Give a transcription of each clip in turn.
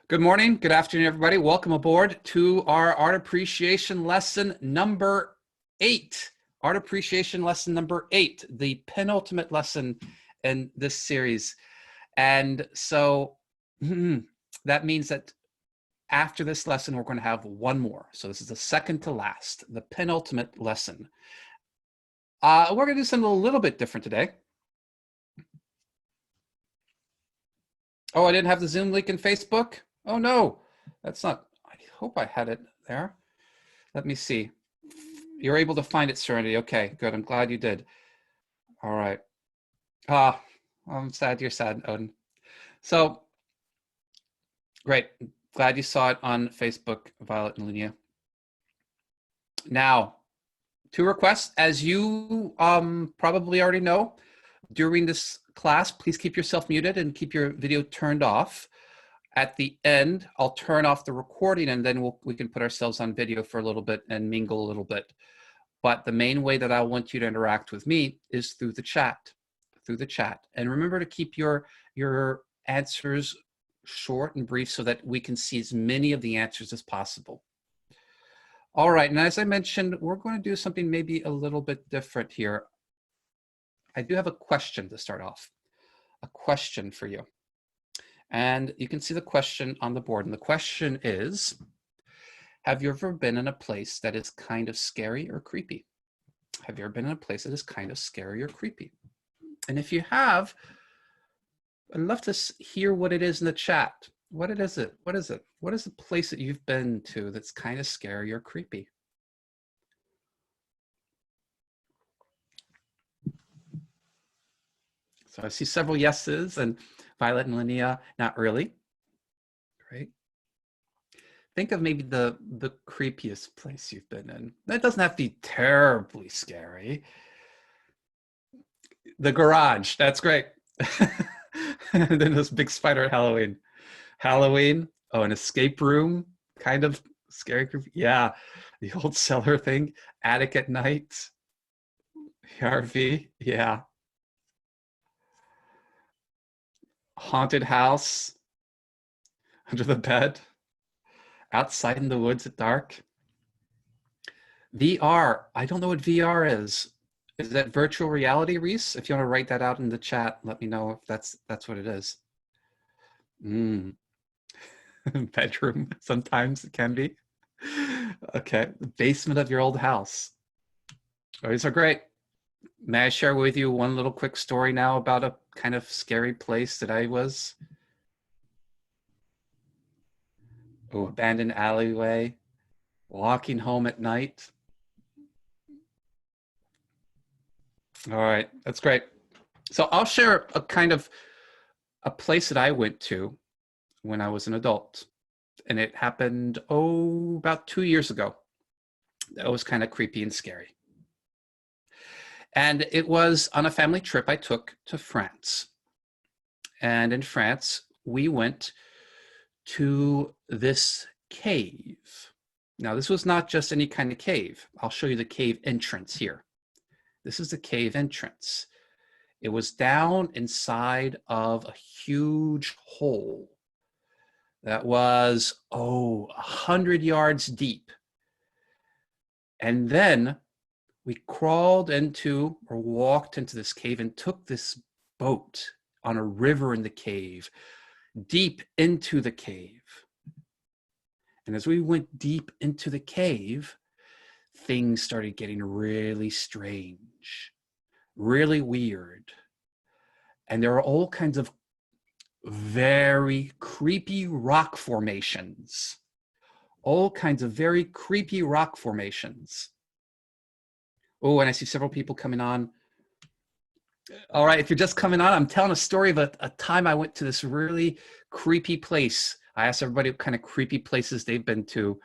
Good morning, good afternoon, everybody. Welcome aboard to our art appreciation lesson number 8. Art appreciation lesson number 8, the penultimate lesson in this series. And so that means that after this lesson, we're going to have one more. So this is the second to last, the penultimate lesson. We're going to do something a little bit different today. Oh, I didn't have the Zoom link in Facebook? Oh no, that's not, I hope I had it there. Let me see. You're able to find it, Serenity. Okay, good. I'm glad you did. All right. I'm sad you're sad, Odin. So, great. Glad you saw it on Facebook, Violet and Linnea. Now, 2 requests. As you probably already know, during this class, please keep yourself muted and keep your video turned off. At the end, I'll turn off the recording and then we can put ourselves on video for a little bit and mingle a little bit. But the main way that I want you to interact with me is through the chat, And remember to keep your answers short and brief so that we can see as many of the answers as possible. All right, and as I mentioned, we're going to do something maybe a little bit different here. I do have a question to start off, a question for you. And you can see the question on the board. And the question is, have you ever been in a place that is kind of scary or creepy? Have you ever been in a place that is kind of scary or creepy? And if you have, I'd love to hear what it is in the chat. What is it? What is it? What is the place that you've been to that's kind of scary or creepy? So I see several yeses, and Violet and Linnea, not really. Great. Think of maybe the creepiest place you've been in. That doesn't have to be terribly scary. The garage, that's great. And then this big spider at Halloween. Halloween, oh, an escape room, kind of scary. Yeah, the old cellar thing, attic at night, RV, yeah. Haunted house, under the bed, outside in the woods at dark. VR, I don't know what VR is. Is that virtual reality, Reese? If you want to write that out in the chat, let me know if that's what it is. Bedroom, sometimes it can be. Okay, the basement of your old house. Oh, these are great. May I share with you one little quick story now about a kind of scary place that I was? Oh, abandoned alleyway, walking home at night. All right, that's great. So I'll share a kind of a place that I went to when I was an adult. And it happened, about 2 years ago. That was kind of creepy and scary. And it was on a family trip I took to France. And in France, we went to this cave. Now, this was not just any kind of cave. I'll show you the cave entrance here. This is the cave entrance. It was down inside of a huge hole that was, 100 yards deep. And then we crawled into or walked into this cave and took this boat on a river in the cave, deep into the cave. And as we went deep into the cave, things started getting really strange, really weird. And there are all kinds of very creepy rock formations. All kinds of very creepy rock formations. Oh, and I see several people coming on. All right, if you're just coming on, I'm telling a story of a time I went to this really creepy place. I asked everybody what kind of creepy places they've been to,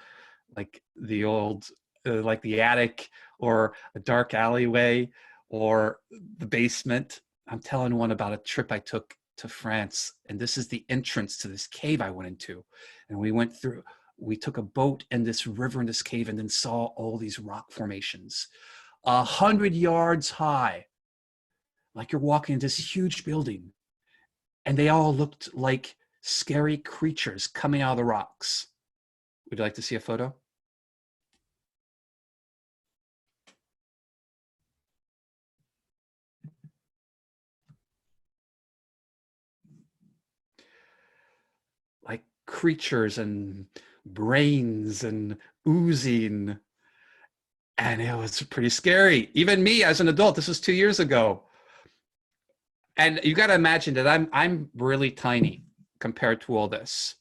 like the old, like the attic or a dark alleyway or the basement. I'm telling one about a trip I took to France, and this is the entrance to this cave I went into. And we took a boat in this river in this cave and then saw all these rock formations, 100 yards high, like you're walking into this huge building. And they all looked like scary creatures coming out of the rocks. Would you like to see a photo? Like creatures and brains and oozing. And it was pretty scary. Even me as an adult, this was 2 years ago. And you got to imagine that I'm really tiny compared to all this.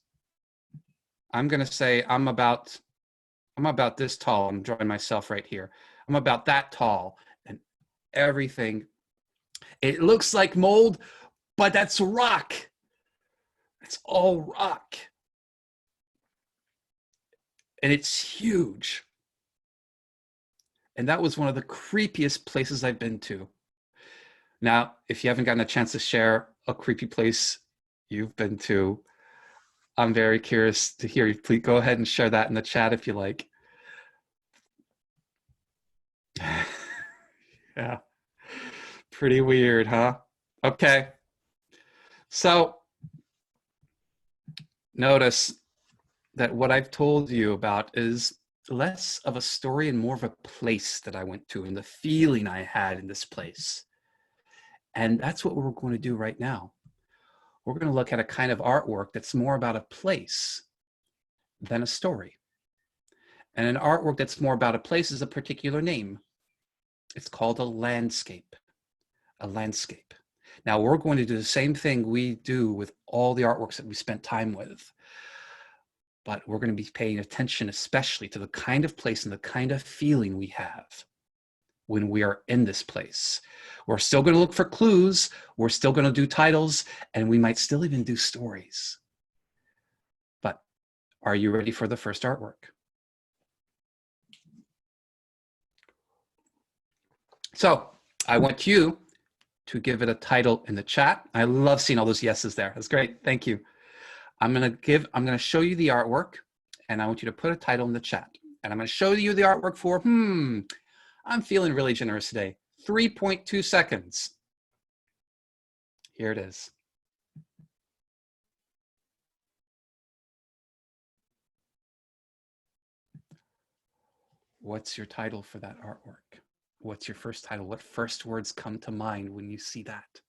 I'm going to say I'm about this tall. I'm drawing myself right here. I'm about that tall, and everything. It looks like mold, but that's rock. It's all rock. And it's huge. And that was one of the creepiest places I've been to. Now, if you haven't gotten a chance to share a creepy place you've been to, I'm very curious to hear you. Please go ahead and share that in the chat if you like. Yeah. Pretty weird, huh? Okay. So notice that what I've told you about is less of a story and more of a place that I went to and the feeling I had in this place. And that's what we're going to do right now. We're going to look at a kind of artwork that's more about a place than a story. And an artwork that's more about a place is a particular name. It's called a landscape. A landscape. Now we're going to do the same thing we do with all the artworks that we spent time with. But we're going to be paying attention especially to the kind of place and the kind of feeling we have when we are in this place. We're still going to look for clues. We're still going to do titles, and we might still even do stories. But are you ready for the first artwork? So I want you to give it a title in the chat. I love seeing all those yeses there. That's great. Thank you. I'm going to show you the artwork, and I want you to put a title in the chat. And I'm going to show you the artwork for, I'm feeling really generous today. 3.2 seconds. Here it is. What's your title for that artwork? What's your first title? What first words come to mind when you see that?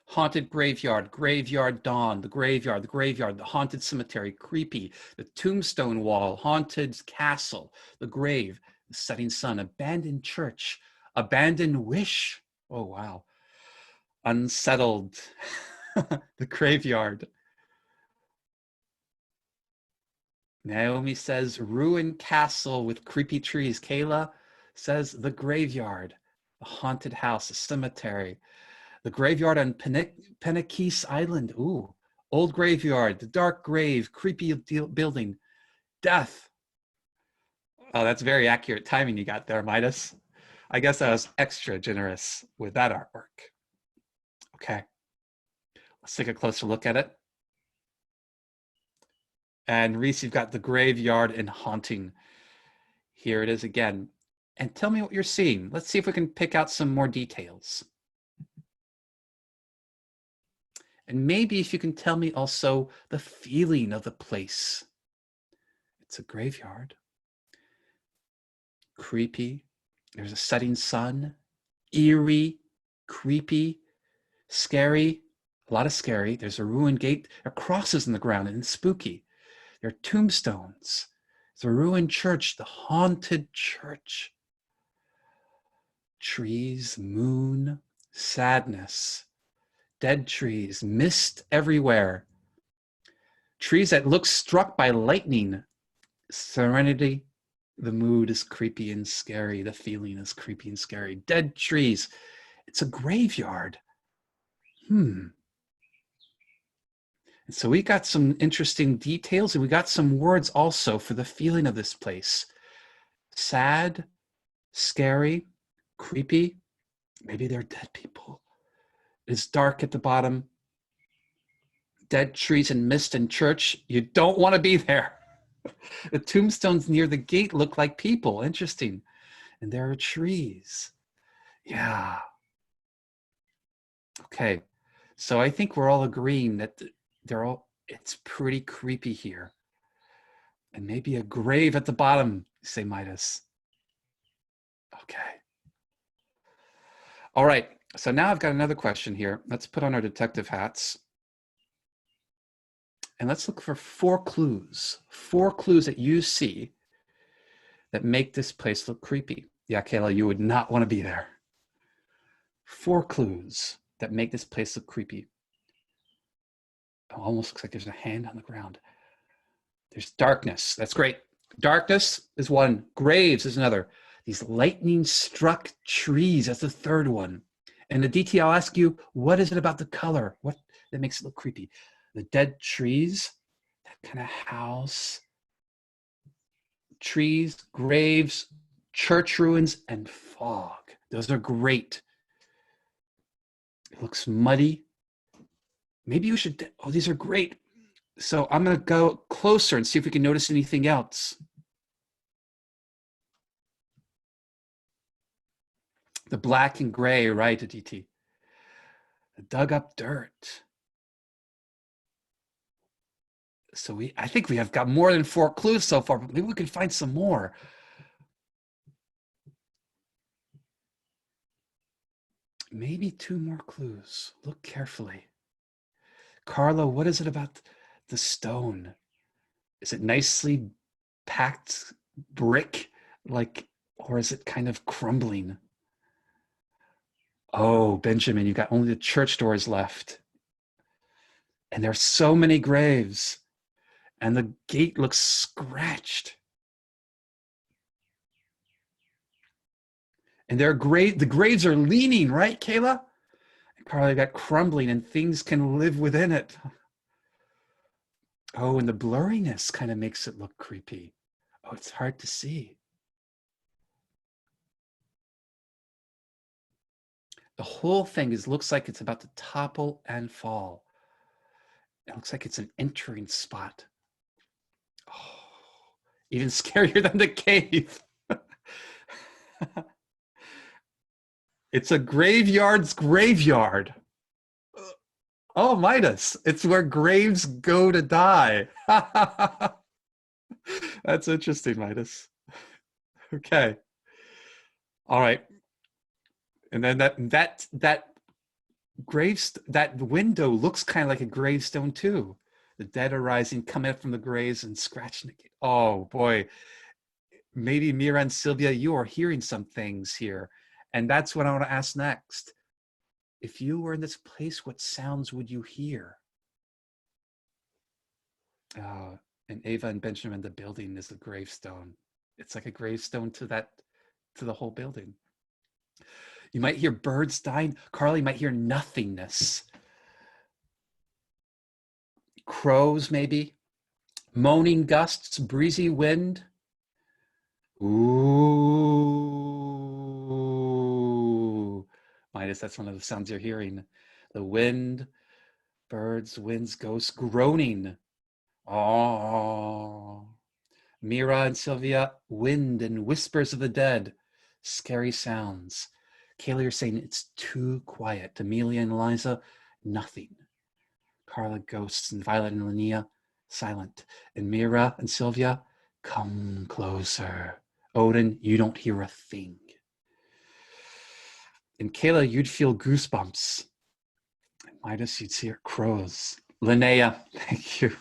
Haunted graveyard, graveyard dawn, the graveyard, the haunted cemetery, creepy, the tombstone wall, haunted castle, the grave, the setting sun, abandoned church, abandoned wish. Oh, wow. Unsettled, the graveyard. Naomi says ruined castle with creepy trees. Kayla says the graveyard, the haunted house, the cemetery. The graveyard on Pennaquis Island. Ooh, old graveyard, the dark grave, creepy building, death. Oh, that's very accurate timing you got there, Midas. I guess I was extra generous with that artwork. Okay, let's take a closer look at it. And Reese, you've got the graveyard and haunting. Here it is again. And tell me what you're seeing. Let's see if we can pick out some more details. And maybe if you can tell me also the feeling of the place. It's a graveyard. Creepy. There's a setting sun. Eerie. Creepy. Scary. A lot of scary. There's a ruined gate. There are crosses in the ground and it's spooky. There are tombstones. There's a ruined church. The haunted church. Trees. Moon. Sadness. Dead trees, mist everywhere. Trees that look struck by lightning. Serenity, the mood is creepy and scary. The feeling is creepy and scary. Dead trees, it's a graveyard. And so we got some interesting details and we got some words also for the feeling of this place. Sad, scary, creepy. Maybe they're dead people. It's dark at the bottom. Dead trees and mist and church. You don't want to be there. The tombstones near the gate look like people. Interesting. And there are trees. Yeah. Okay, so I think we're all agreeing that it's pretty creepy here. And maybe a grave at the bottom, say Midas. Okay. All right, so now I've got another question here. Let's put on our detective hats. And let's look for 4 clues that you see that make this place look creepy. Yeah, Kayla, you would not want to be there. 4 clues that make this place look creepy. It almost looks like there's a hand on the ground. There's darkness. That's great. Darkness is one. Graves is another. These lightning struck trees, that's the 3rd one. And the DT, I'll ask you, what is it about the color? What that makes it look creepy? The dead trees, that kind of house, trees, graves, church ruins, and fog. Those are great. It looks muddy. Maybe you should, oh, these are great. So I'm going to go closer and see if we can notice anything else. The black and gray, right, DT. The dug up dirt. So I think we have got more than 4 clues so far, but maybe we can find some more. Maybe 2 more clues. Look carefully. Carla, what is it about the stone? Is it nicely packed brick, or is it kind of crumbling? Oh, Benjamin, you got only the church doors left. And there's so many graves. And the gate looks scratched. And the graves are leaning, right, Kayla? And Carla, got crumbling and things can live within it. Oh, and the blurriness kind of makes it look creepy. Oh, it's hard to see. The whole thing looks like it's about to topple and fall. It looks like it's an entering spot. Oh, even scarier than the cave. It's a graveyard's graveyard. Oh, Midas. It's where graves go to die. That's interesting, Midas. Okay. All right. And then that window looks kind of like a gravestone too. The dead are rising, coming up from the graves and scratching the gate. Oh boy. Maybe Mira and Sylvia, you are hearing some things here. And that's what I want to ask next. If you were in this place, what sounds would you hear? And Ava and Benjamin, the building is a gravestone. It's like a gravestone to the whole building. You might hear birds dying. Carly might hear nothingness. Crows, maybe. Moaning gusts, breezy wind. Ooh. Midas, that's one of the sounds you're hearing. The wind, birds, winds, ghosts, groaning. Oh. Mira and Sylvia, wind and whispers of the dead. Scary sounds. Kayla, you're saying it's too quiet. Amelia and Eliza, nothing. Carla, ghosts, and Violet and Linnea, silent. And Mira and Sylvia, come closer. Odin, you don't hear a thing. And Kayla, you'd feel goosebumps. And Midas, you'd see her crows. Linnea, thank you.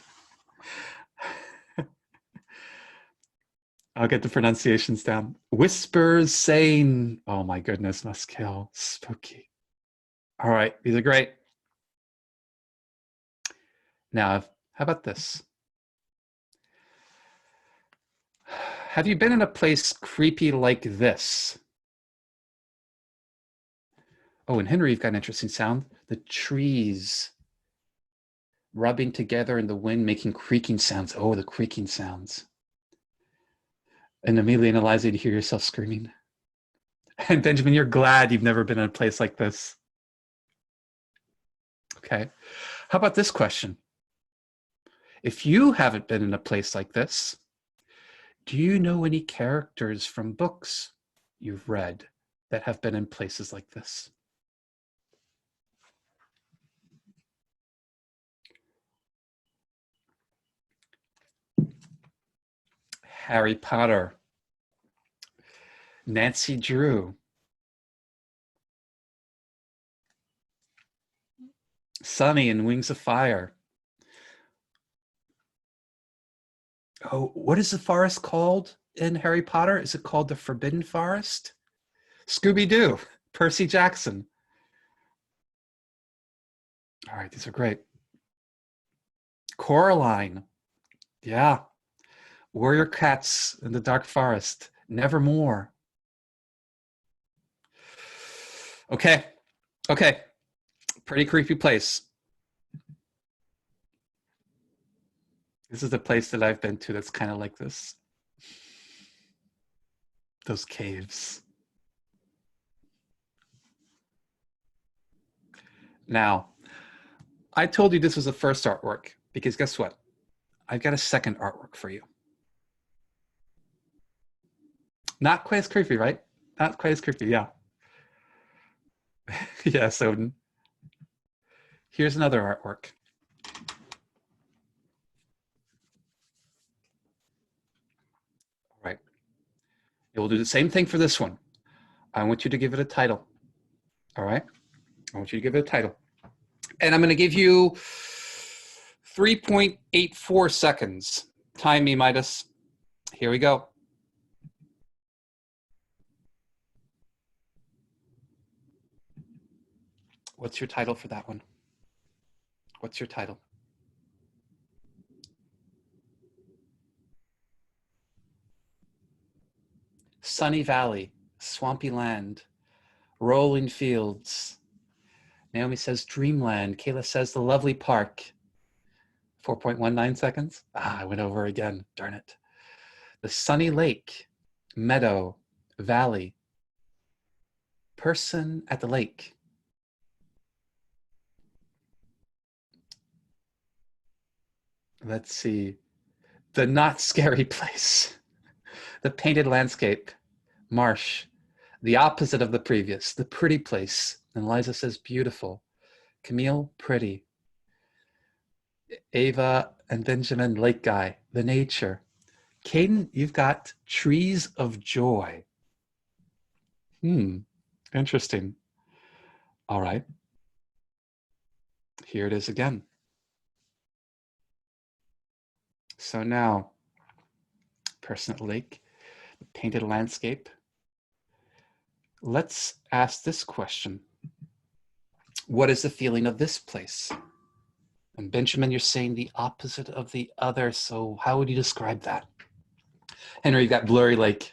I'll get the pronunciations down. Whispers saying, oh my goodness, must kill. Spooky. All right, these are great. Now, how about this? Have you been in a place creepy like this? Oh, and Henry, you've got an interesting sound. The trees rubbing together in the wind, making creaking sounds. Oh, the creaking sounds. And Amelia and Eliza, you hear yourself screaming. And Benjamin, you're glad you've never been in a place like this. Okay. How about this question? If you haven't been in a place like this, do you know any characters from books you've read that have been in places like this? Harry Potter. Nancy Drew. Sunny in Wings of Fire. Oh, what is the forest called in Harry Potter? Is it called the Forbidden Forest? Scooby-Doo. Percy Jackson. All right, these are great. Coraline. Yeah. Warrior Cats in the Dark Forest. Nevermore. Okay. Okay. Pretty creepy place. This is the place that I've been to that's kind of like this. Those caves. Now, I told you this was the first artwork because guess what? I've got a second artwork for you. Not quite as creepy, right? Not quite as creepy, yeah. Yes, Odin. Here's another artwork. All right. We'll do the same thing for this one. I want you to give it a title. All right? I want you to give it a title. And I'm going to give you 3.84 seconds. Time me, Midas. Here we go. What's your title for that one? What's your title? Sunny Valley, Swampy Land, Rolling Fields. Naomi says Dreamland. Kayla says The Lovely Park. 4.19 seconds. I went over again. Darn it. The Sunny Lake, Meadow, Valley, Person at the Lake. Let's see. The Not Scary Place. The Painted Landscape, Marsh. The opposite of the previous, The Pretty Place. And Liza says Beautiful. Camille, Pretty. Ava and Benjamin, Lake Guy. The Nature. Caden, you've got Trees of Joy. Interesting. All right. Here it is again. So now, Person at Lake, the Painted Landscape. Let's ask this question. What is the feeling of this place? And Benjamin, you're saying the opposite of the other. So how would you describe that? Henry, you've got Blurry Lake.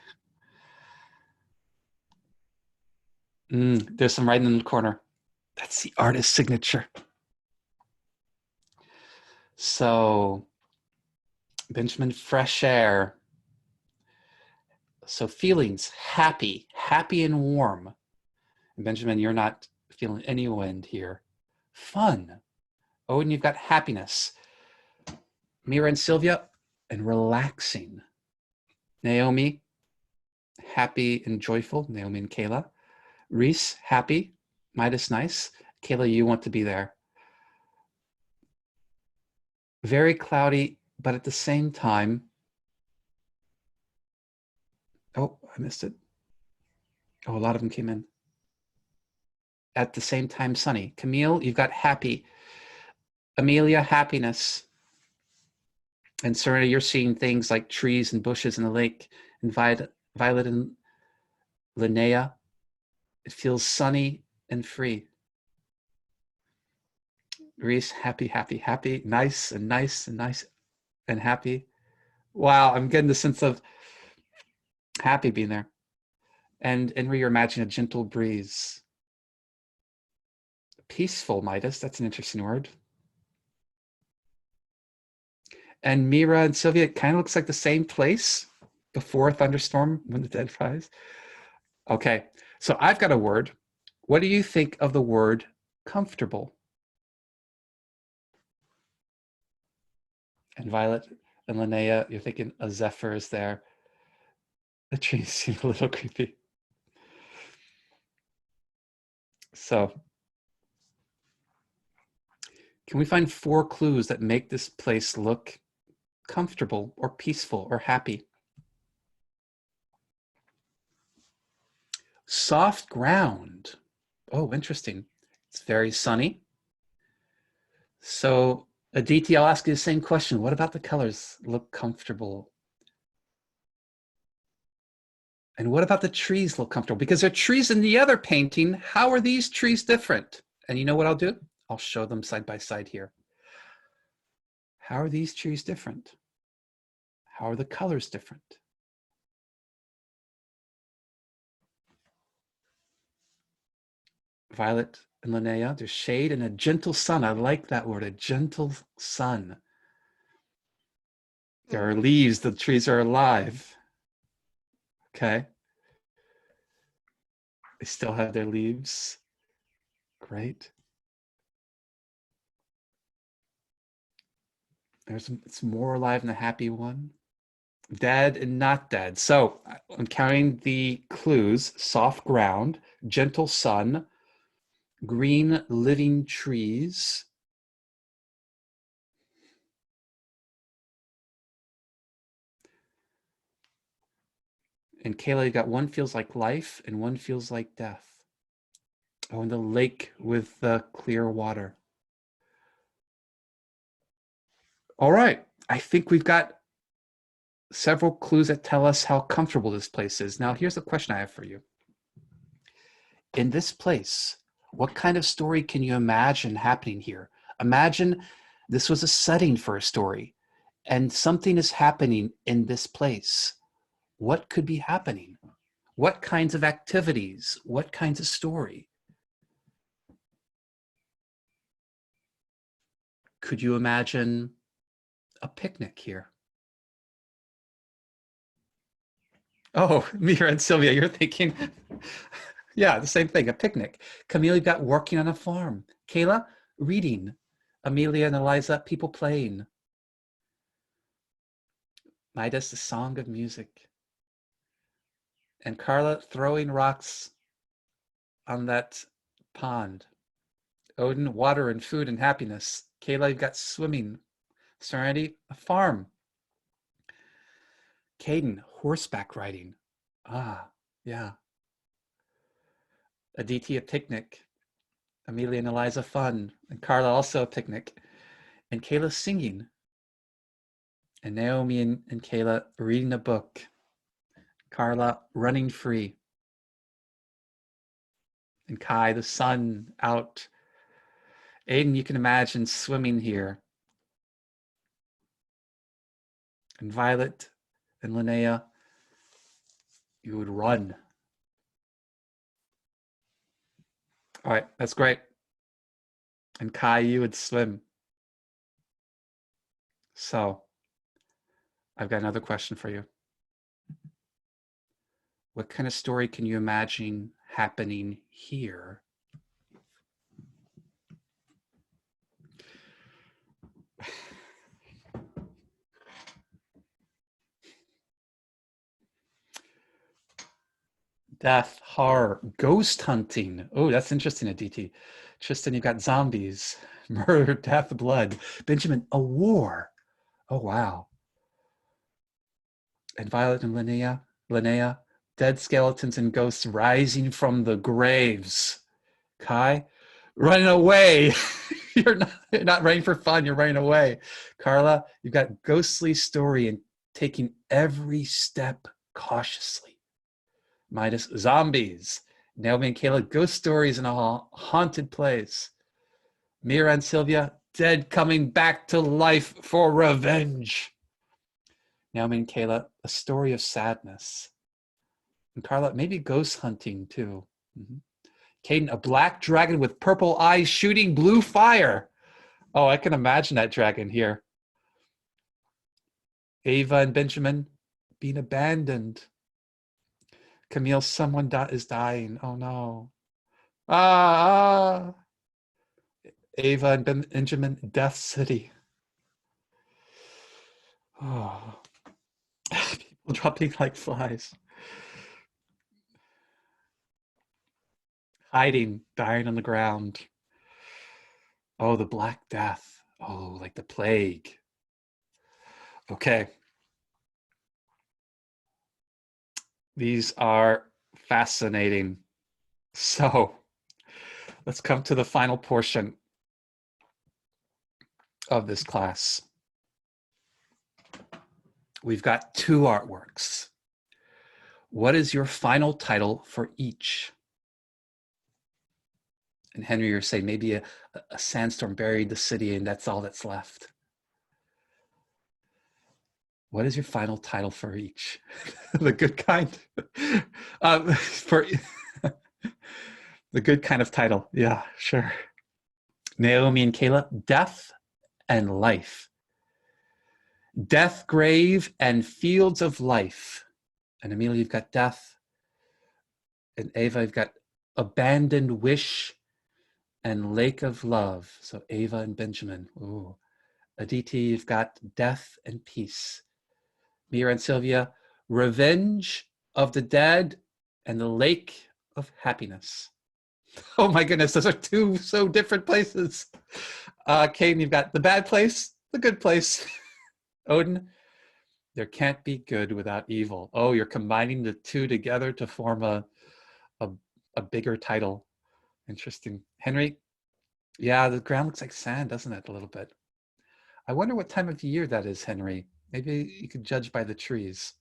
There's some writing in the corner. That's the artist's signature. So Benjamin, fresh air. So feelings, happy and warm. And Benjamin, you're not feeling any wind here. Fun. Oh, and you've got happiness. Mira and Sylvia, and relaxing. Naomi, happy and joyful. Naomi and Kayla. Reese, happy. Midas, nice. Kayla, you want to be there. Very cloudy, but at the same time, oh, I missed it. Oh, a lot of them came in. At the same time, sunny. Camille, you've got happy. Amelia, happiness. And Serena, you're seeing things like trees and bushes in the lake. And Violet and Linnea, it feels sunny and free. Reese, happy, happy, happy. Nice and nice and nice and happy. Wow, I'm getting the sense of happy being there. And Henry, you're imagining a gentle breeze. Peaceful, Midas, that's an interesting word. And Mira and Sylvia, it kind of looks like the same place before a thunderstorm when the dead rise. Okay, so I've got a word. What do you think of the word comfortable? And Violet and Linnea, you're thinking a zephyr is there. The trees seem a little creepy. So, can we find 4 clues that make this place look comfortable or peaceful or happy? Soft ground. Oh, interesting. It's very sunny. So, Aditi, I'll ask you the same question. What about the colors? Look comfortable. And what about the trees look comfortable? Because there are trees in the other painting. How are these trees different? And you know what I'll do? I'll show them side by side here. How are these trees different? How are the colors different? Violet and Linnea, there's shade and a gentle sun. I like that word, a gentle sun. There are leaves, the trees are alive. Okay. They still have their leaves. Great. It's more alive than the happy one. Dead and not dead. So I'm counting the clues: soft ground, gentle sun, green living trees. And Kayla, you got one feels like life and one feels like death. Oh, and the lake with the clear water. All right. I think we've got several clues that tell us how comfortable this place is. Now, here's a question I have for you. In this place, what kind of story can you imagine happening here? Imagine this was a setting for a story and something is happening in this place. What could be happening? What kinds of activities? What kinds of story? Could you imagine a picnic here? Oh, Mira and Sylvia, you're thinking, yeah, the same thing, a picnic. Camille, you got working on a farm. Kayla, reading. Amelia and Eliza, people playing. Midas, the song of music. And Carla, throwing rocks on that pond. Odin, water and food and happiness. Kayla, you've got swimming. Serenity, a farm. Caden, horseback riding. Ah, yeah. Aditi, a picnic. Amelia and Eliza, fun. And Carla, also a picnic. And Kayla, singing. And Naomi and Kayla, reading a book. Carla, running free. And Kai, the sun out. Aiden, you can imagine swimming here. And Violet and Linnea, you would run. All right, that's great. And Kai, you would swim. So I've got another question for you. What kind of story can you imagine happening here? Death, horror, ghost hunting. Oh, that's interesting, Aditi. Tristan, you've got zombies, murder, death, blood. Benjamin, a war. Oh, wow. And Violet and Linnea, dead skeletons and ghosts rising from the graves. Kai, running away. You're not running for fun, you're running away. Carla, you've got ghostly story and taking every step cautiously. Midas, zombies. Naomi and Kayla, ghost stories in a haunted place. Mira and Sylvia, dead coming back to life for revenge. Naomi and Kayla, a story of sadness. And Carla, maybe ghost hunting too. Mm-hmm. Caden, a black dragon with purple eyes shooting blue fire. Oh, I can imagine that dragon here. Ava and Benjamin being abandoned. Camille, someone is dying. Oh no. Ah. Ava and Benjamin, Death City. Oh. People dropping like flies. Hiding, dying on the ground. Oh, the Black Death. Oh, like the plague. Okay. These are Fascinating. So let's come to the final portion of this class. We've got 2 artworks. What is your final title for each? And Henry, you're saying maybe a sandstorm buried the city and that's all that's left. What is your final title for each? The good kind? For the good kind of title. Yeah, sure. Naomi and Kayla, Death and Life. Death, Grave, and Fields of Life. And Amelia, you've got Death. And Ava, you've got Abandoned Wish and Lake of Love. So Ava and Benjamin. Ooh. Aditi, you've got Death and Peace. Mira and Sylvia, Revenge of the Dead and the Lake of Happiness. Oh my goodness, those are 2 so different places. Caden, you've got The Bad Place, The Good Place. Odin, There Can't Be Good Without Evil. Oh, you're combining the 2 together to form a bigger title. Interesting. Henry, yeah, the ground looks like sand, doesn't it, a little bit? I wonder what time of year that is, Henry. Maybe you could judge by the trees.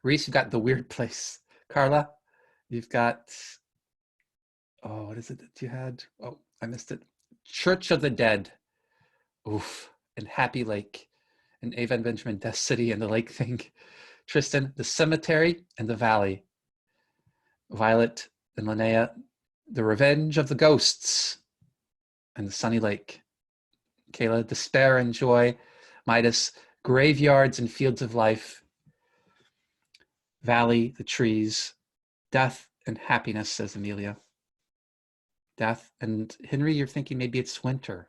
Reese, you've got The Weird Place. Carla, you've got, oh, what is it that you had? Oh, I missed it. Church of the Dead. Oof. And Happy Lake. And Ava and Benjamin, Death City and the Lake thing. Tristan, The Cemetery and the Valley. Violet and Linnea, The Revenge of the Ghosts and the Sunny Lake. Kayla, Despair and Joy. Midas, Graveyards and Fields of Life. Valley, The Trees. Death and Happiness, says Amelia. Death. And Henry, you're thinking maybe it's winter.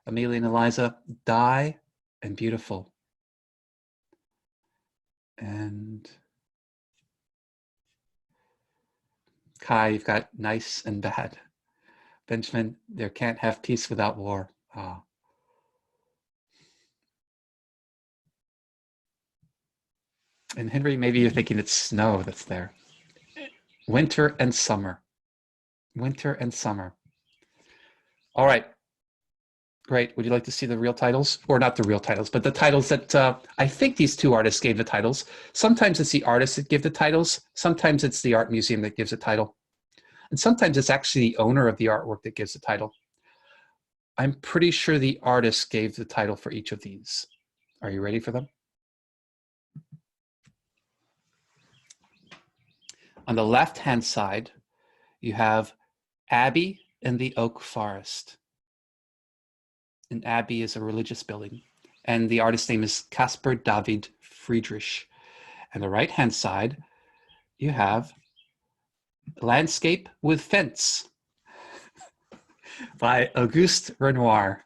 Amelia and Eliza, Die and Beautiful. And Kai, you've got Nice and Bad. Benjamin, There Can't Have Peace Without War. Ah. And Henry, maybe you're thinking it's snow that's there. Winter and Summer. Winter and Summer. All right. Great. Would you like to see the real titles? Or not the real titles, but the titles that I think these 2 artists gave the titles. Sometimes it's the artists that give the titles. Sometimes it's the art museum that gives a title. And sometimes it's actually the owner of the artwork that gives the title. I'm pretty sure the artist gave the title for each of these. Are you ready for them? On the left-hand side, you have Abbey in the Oak Forest. An abbey is a religious building. And the artist's name is Caspar David Friedrich. And the right-hand side, you have Landscape with Fence by Auguste Renoir.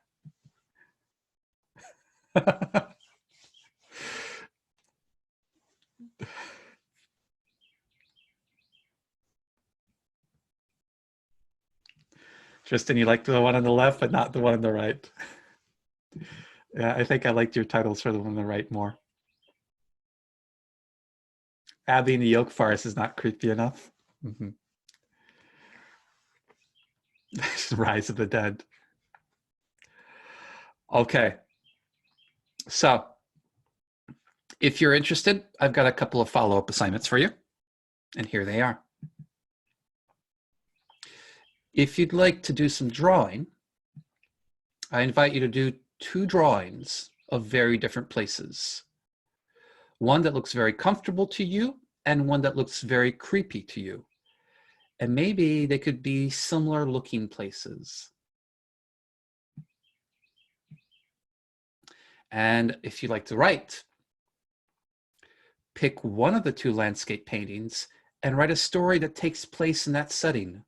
Tristan, you liked the one on the left, but not the one on the right. Yeah, I think I liked your titles for the one on the right more. Abbey in the Oak Forest is not creepy enough. Rise of the Dead. Okay. So if you're interested, I've got a couple of follow-up assignments for you. And here they are. If you'd like to do some drawing, I invite you to do 2 drawings of very different places. One that looks very comfortable to you and one that looks very creepy to you. And maybe they could be similar looking places. And if you like to write, pick one of the 2 landscape paintings and write a story that takes place in that setting.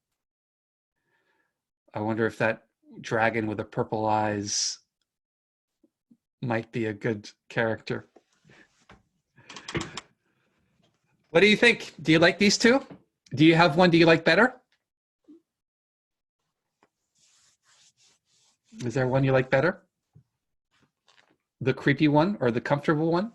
I wonder if that dragon with the purple eyes might be a good character. What do you think? Do you like these 2? Do you have one do you like better? Is there one you like better? The creepy one or the comfortable one?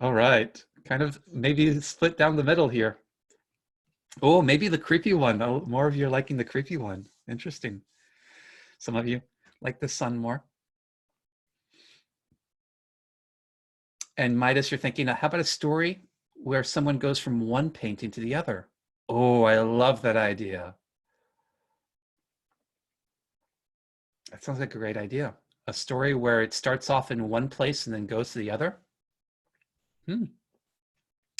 All right. Kind of maybe split down the middle here. Oh, maybe the creepy one. Oh, more of you are liking the creepy one. Interesting. Some of you like the sun more. And Midas, you're thinking, how about a story where someone goes from one painting to the other? Oh, I love that idea. That sounds like a great idea. A story where it starts off in one place and then goes to the other.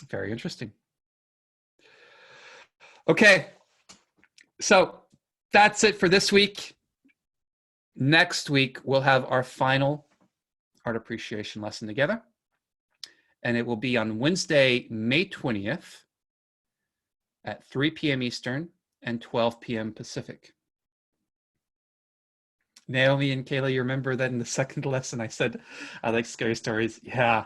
Very interesting. Okay, so that's it for this week. Next week, we'll have our final art appreciation lesson together. And it will be on Wednesday, May 20th at 3 p.m. Eastern and 12 p.m. Pacific. Naomi and Kayla, you remember that in the second lesson I said I like scary stories? Yeah.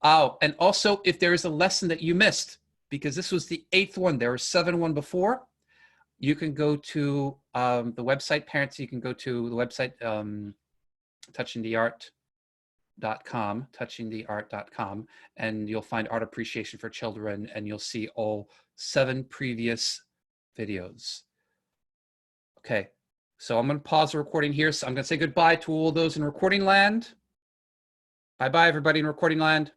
Oh, and also if there is a lesson that you missed, because this was the 8th one, there were 7 before, you can go to the website, parents, you can go to the website, touchingtheart.com, and you'll find Art Appreciation for Children, and you'll see all 7 previous videos. Okay, so I'm going to pause the recording here. So I'm going to say goodbye to all those in recording land. Bye-bye, everybody in recording land.